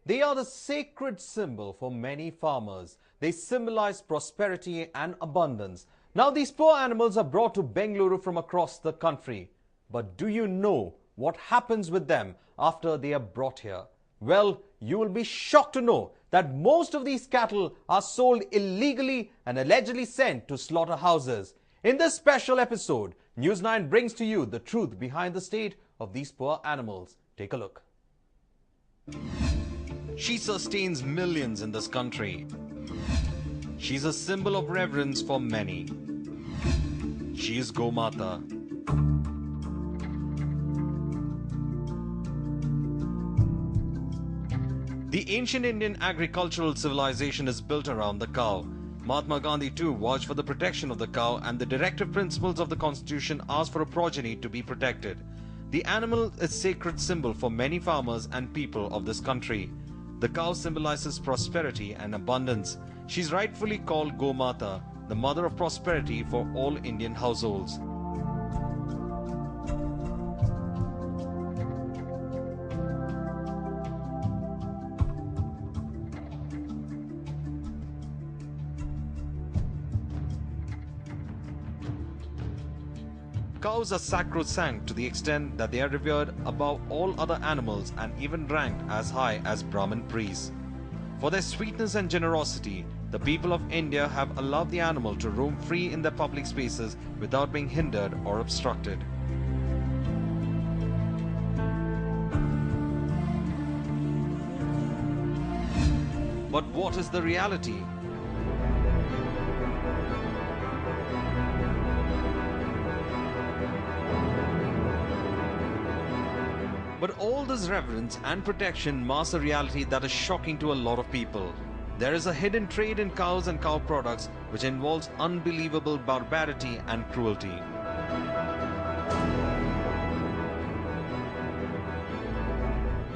They are the sacred symbol for many farmers. They symbolize prosperity and abundance. Now these poor animals are brought to Bengaluru from across the country. But do you know what happens with them after they are brought here? Well, you will be shocked to know that most of these cattle are sold illegally and allegedly sent to slaughterhouses. In this special episode, News 9 brings to you the truth behind the state of these poor animals. Take a look. She sustains millions in this country. She's a symbol of reverence for many. She is Gomata. The ancient Indian agricultural civilization is built around the cow. Mahatma Gandhi too vouched for the protection of the cow, and the directive principles of the constitution asked for a progeny to be protected. The animal is a sacred symbol for many farmers and people of this country. The cow symbolizes prosperity and abundance. She's rightfully called Gomata, the mother of prosperity for all Indian households. Cows are sacrosanct to the extent that they are revered above all other animals and even ranked as high as Brahmin priests. For their sweetness and generosity, the people of India have allowed the animal to roam free in their public spaces without being hindered or obstructed. But what is the reality? But all this reverence and protection masks a reality that is shocking to a lot of people. There is a hidden trade in cows and cow products which involves unbelievable barbarity and cruelty.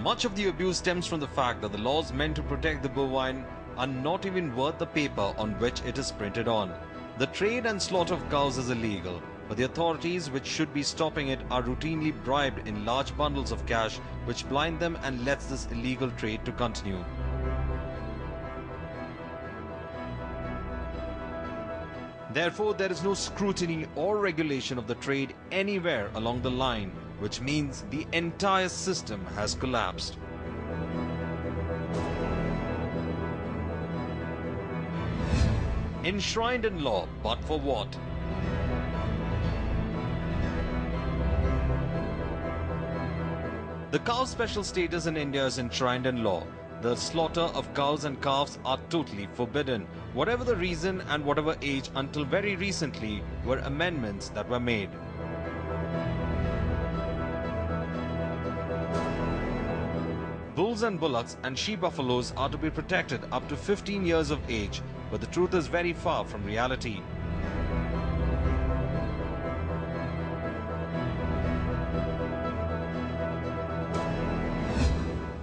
Much of the abuse stems from the fact that the laws meant to protect the bovine are not even worth the paper on which it is printed on. The trade and slaughter of cows is illegal, but the authorities which should be stopping it are routinely bribed in large bundles of cash, which blind them and lets this illegal trade to continue. Therefore, there is no scrutiny or regulation of the trade anywhere along the line, which means the entire system has collapsed. Enshrined in law, but for what? The cow's special status in India is enshrined in law. The slaughter of cows and calves are totally forbidden, whatever the reason and whatever age. Until very recently were amendments that were made. Bulls and bullocks and she-buffaloes are to be protected up to 15 years of age, but the truth is very far from reality.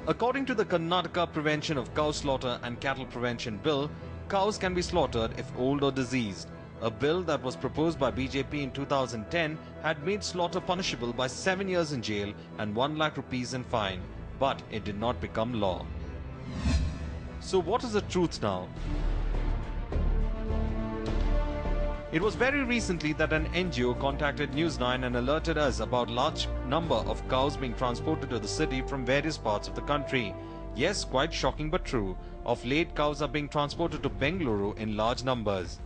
According to the Karnataka Prevention of Cow Slaughter and Cattle Prevention Bill, cows can be slaughtered if old or diseased. A bill that was proposed by BJP in 2010 had made slaughter punishable by 7 years in jail and 1 lakh rupees in fine, but it did not become law. So what is the truth now? It was very recently that an NGO contacted News 9 and alerted us about large number of cows being transported to the city from various parts of the country. Yes, quite shocking but true. Of late, cows are being transported to Bengaluru in large numbers.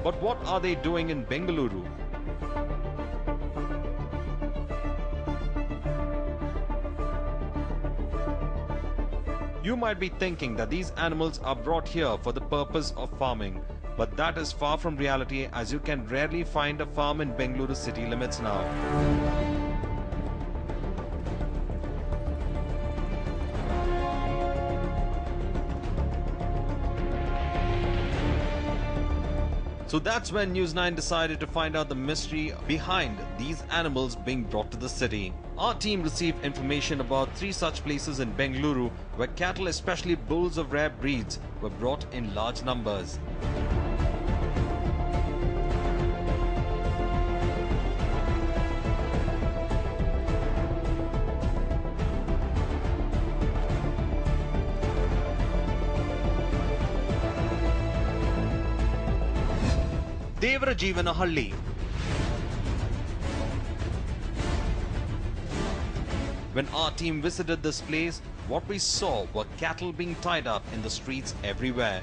But what are they doing in Bengaluru? You might be thinking that these animals are brought here for the purpose of farming, but that is far from reality, as you can rarely find a farm in Bengaluru city limits now. So that's when News9 decided to find out the mystery behind these animals being brought to the city. Our team received information about 3 such places in Bengaluru where cattle, especially bulls of rare breeds, were brought in large numbers. Devarajeevanahalli. When our team visited this place, what we saw were cattle being tied up in the streets everywhere.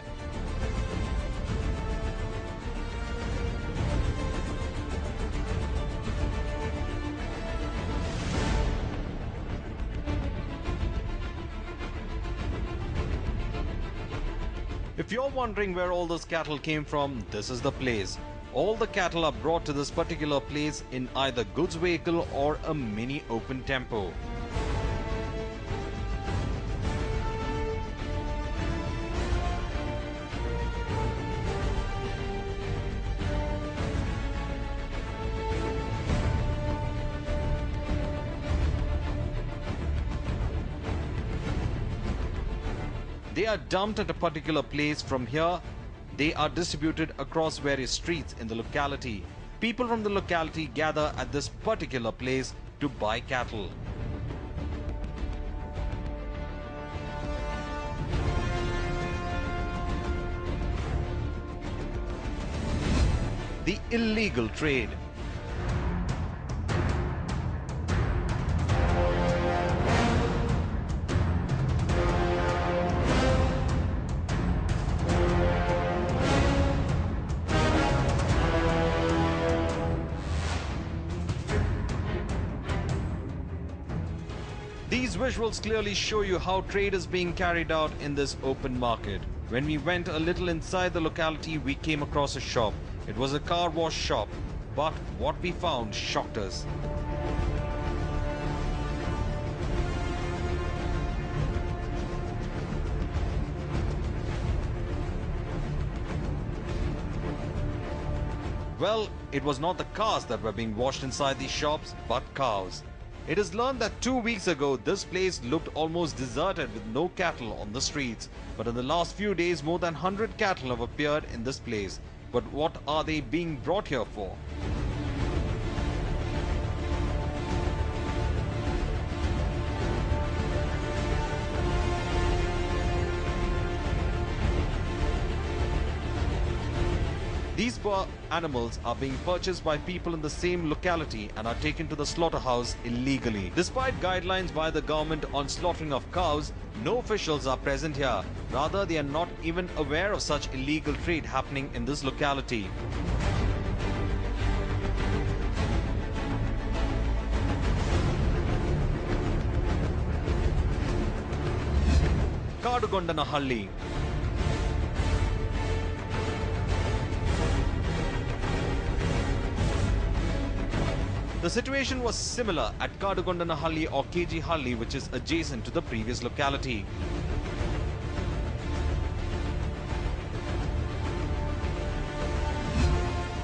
If you're wondering where all those cattle came from, this is the place. All the cattle are brought to this particular place in either goods vehicle or a mini open tempo. They are dumped at a particular place. From here, they are distributed across various streets in the locality. People from the locality gather at this particular place to buy cattle. The illegal trade. These visuals clearly show you how trade is being carried out in this open market. When we went a little inside the locality, we came across a shop. It was a car wash shop, but what we found shocked us. Well, it was not the cars that were being washed inside these shops, but cows. It is learned that 2 weeks ago, this place looked almost deserted with no cattle on the streets. But in the last few days, more than 100 cattle have appeared in this place. But what are they being brought here for? These poor animals are being purchased by people in the same locality and are taken to the slaughterhouse illegally. Despite guidelines by the government on slaughtering of cows, no officials are present here. Rather, they are not even aware of such illegal trade happening in this locality. Kadugondanahalli. The situation was similar at Kadugondanahalli or KG Halli, which is adjacent to the previous locality.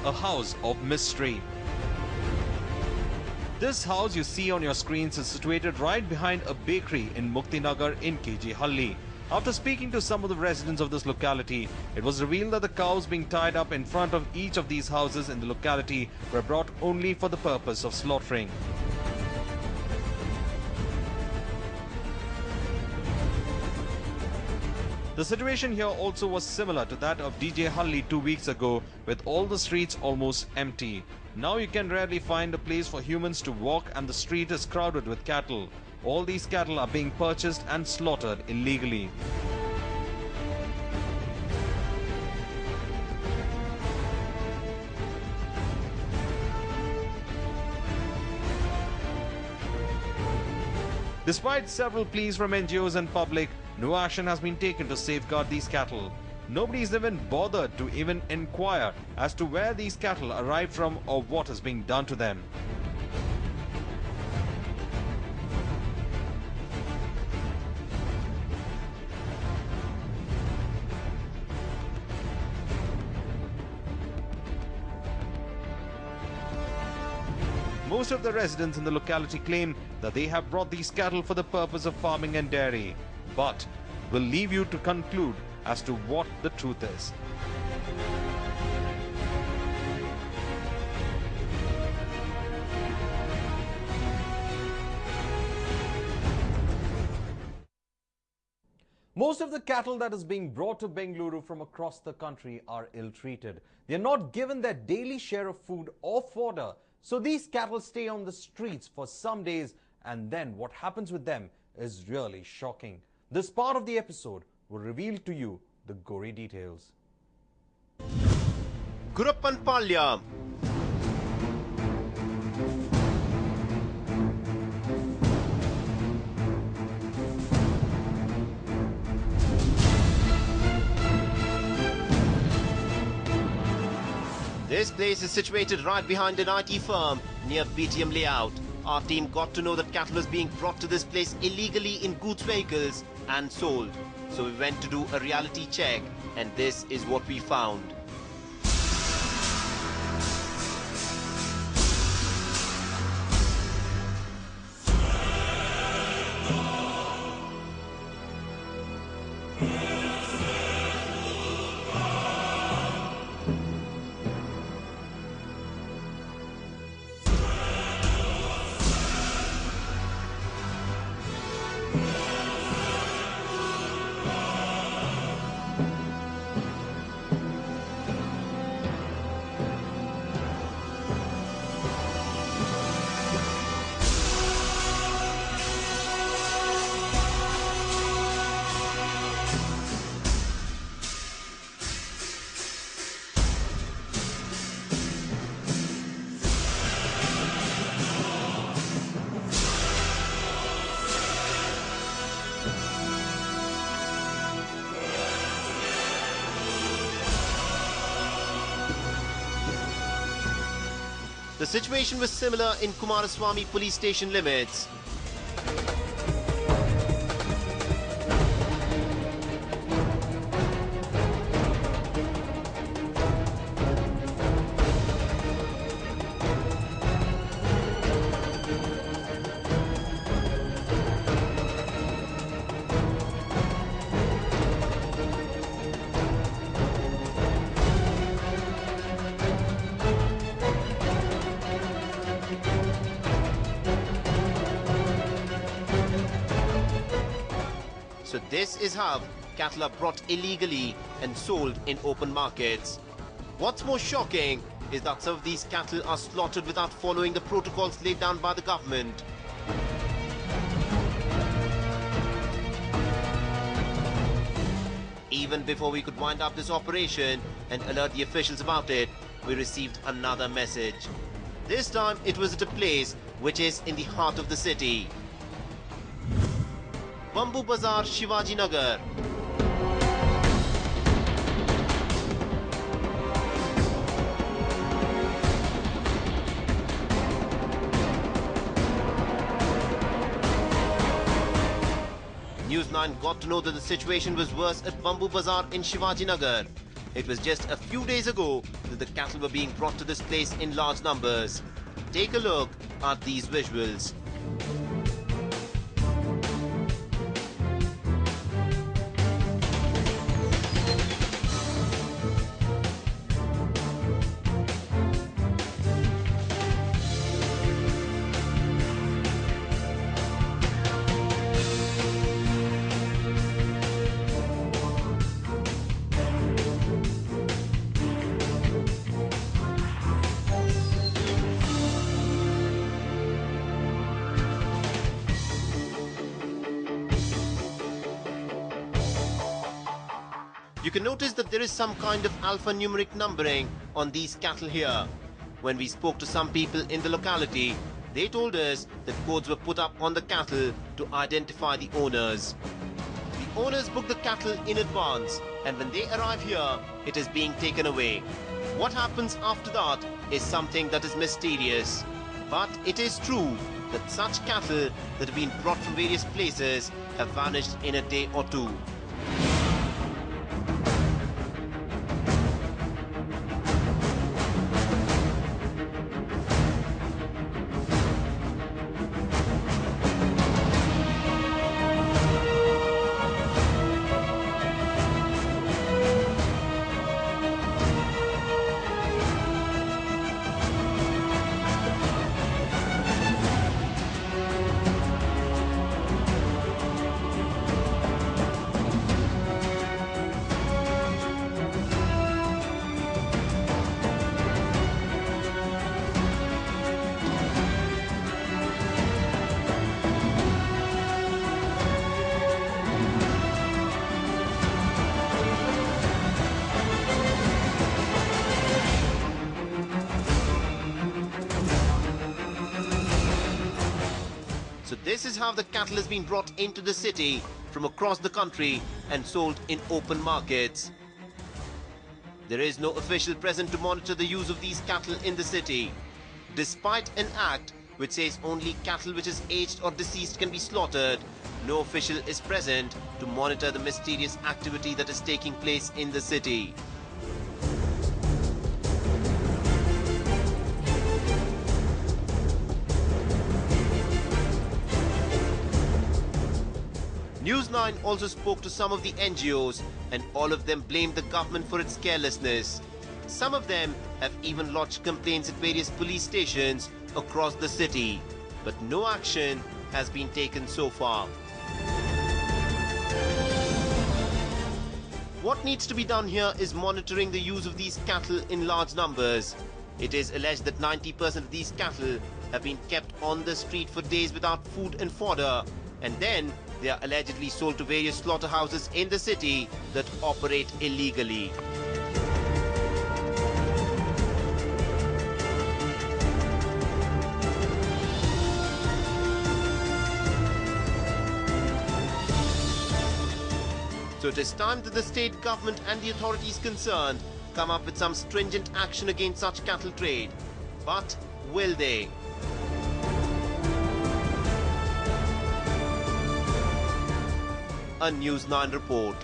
A house of mystery. This house you see on your screens is situated right behind a bakery in Muktinagar in KG Halli. After speaking to some of the residents of this locality, it was revealed that the cows being tied up in front of each of these houses in the locality were brought only for the purpose of slaughtering. The situation here also was similar to that of DJ Halli 2 weeks ago, with all the streets almost empty. Now you can rarely find a place for humans to walk and the street is crowded with cattle. All these cattle are being purchased and slaughtered illegally. Despite several pleas from NGOs and public, no action has been taken to safeguard these cattle. Nobody's even bothered to even inquire as to where these cattle arrive from or what is being done to them. most of the residents in the locality claim that they have brought these cattle for the purpose of farming and dairy. But we'll leave you to conclude as to what the truth is. Most of the cattle that is being brought to Bengaluru from across the country are ill-treated. They are not given their daily share of food or fodder. So these cattle stay on the streets for some days, and then what happens with them is really shocking. This part of the episode will reveal to you the gory details. Gurappanpalyam. This place is situated right behind an IT firm near BTM layout. Our team got to know that cattle was being brought to this place illegally in goods vehicles and sold. So we went to do a reality check, and this is what we found. The situation was similar in Kumaraswamy police station limits. So this is how cattle are brought illegally and sold in open markets. What's more shocking is that some of these cattle are slaughtered without following the protocols laid down by the government. Even before we could wind up this operation and alert the officials about it, we received another message. This time it was at a place which is in the heart of the city. Bamboo Bazaar, Shivaji Nagar. NEWS9 got to know that the situation was worse at Bamboo Bazaar in Shivaji Nagar. It was just a few days ago that the cattle were being brought to this place in large numbers. Take a look at these visuals. You can notice that there is some kind of alphanumeric numbering on these cattle here. When we spoke to some people in the locality, they told us that codes were put up on the cattle to identify the owners. The owners book the cattle in advance, and when they arrive here, it is being taken away. What happens after that is something that is mysterious. But it is true that such cattle that have been brought from various places have vanished in a day or two. This is how the cattle has been brought into the city from across the country and sold in open markets. There is no official present to monitor the use of these cattle in the city. Despite an act which says only cattle which is aged or deceased can be slaughtered, no official is present to monitor the mysterious activity that is taking place in the city. NEWS9 also spoke to some of the NGOs and all of them blamed the government for its carelessness. Some of them have even lodged complaints at various police stations across the city, but no action has been taken so far. What needs to be done here is monitoring the use of these cattle in large numbers. It is alleged that 90% of these cattle have been kept on the street for days without food and fodder, and then they are allegedly sold to various slaughterhouses in the city that operate illegally. So it is time that the state government and the authorities concerned come up with some stringent action against such cattle trade. But will they? A NEWS9 report.